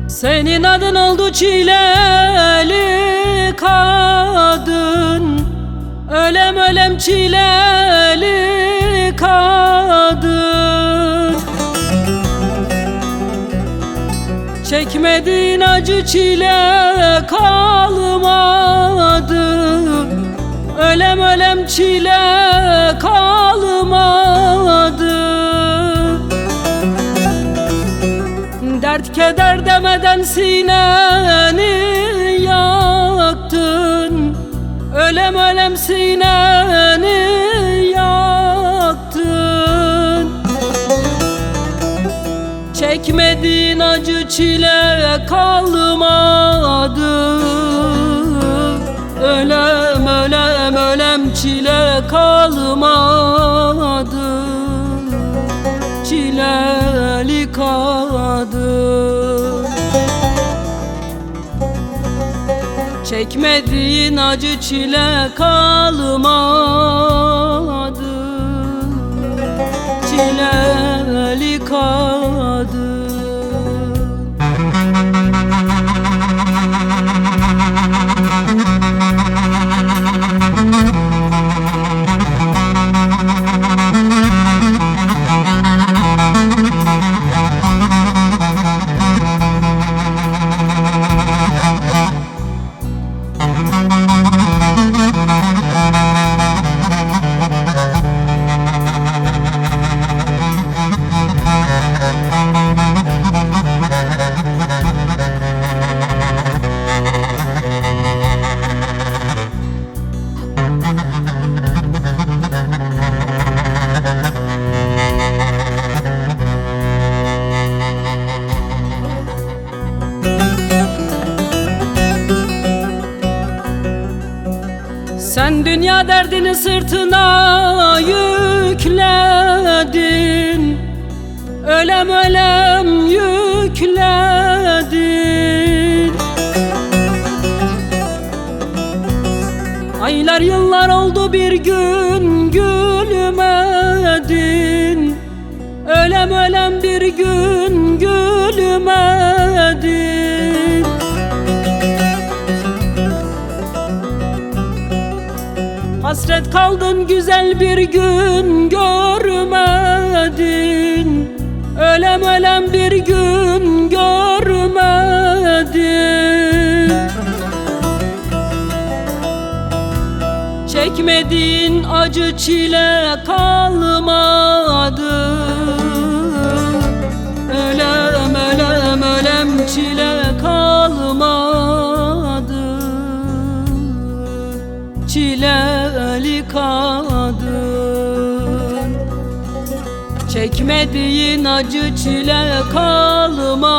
Senin adın oldu çileli kadın, ölem ölem çileli kadın. Çekmediğin acı çile kalmadı, ölem ölem çile kalmadı. Dert keder demeden sineni yaktın, ölem ölem sineni yaktın. Çekmediğin acı çile kalmadı, ölem ölem ölem çile kalmadı. Çileli kadın, çekmediğin acı çile kalmadı. Çileli kadın. Sen dünya derdini sırtına yükledin, ölem ölem yükledin. Aylar yıllar oldu bir gün gülmedin, ölem ölem bir gün gülmedin. Hasret kaldın güzel bir gün görmedin, ölem ölem bir gün görmedin. Çekmediğin acı çile kalmadı, ölem ölem ölem çile kalmadı. Çileli kadın, çekmediğin acı çile kalmadı.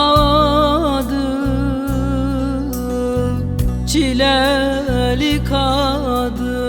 Çileli kadın.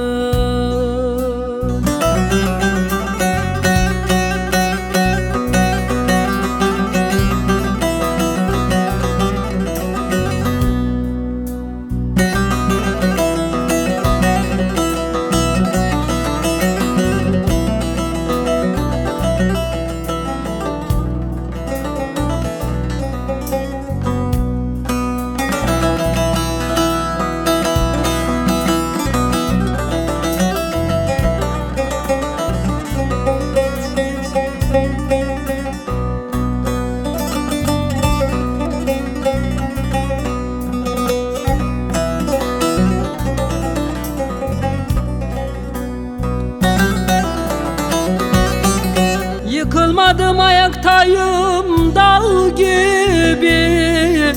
Yıkılmadım, ayaktayım dağ gibi,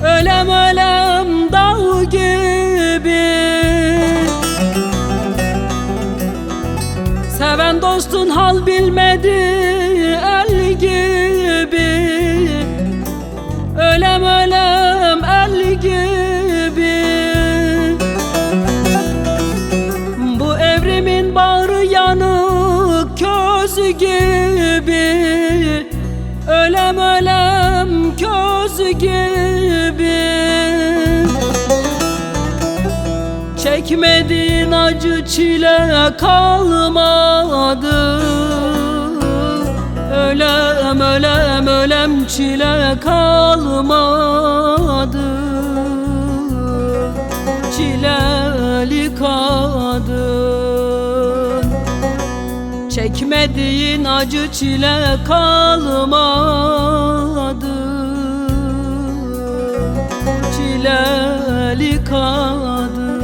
ölem ölem dağ gibi. Seven dostun hal bilmedi el gibi, ölem ölem el gibi. Bu evrimin bağrı yanık köz gibi, ölem ölem köz gibi. Çekmediğin acı çile kalmadı, ölem ölem çile kalmadı. Çileli kadın, çekmediğin acı çile kalmadı. Çileli kadın.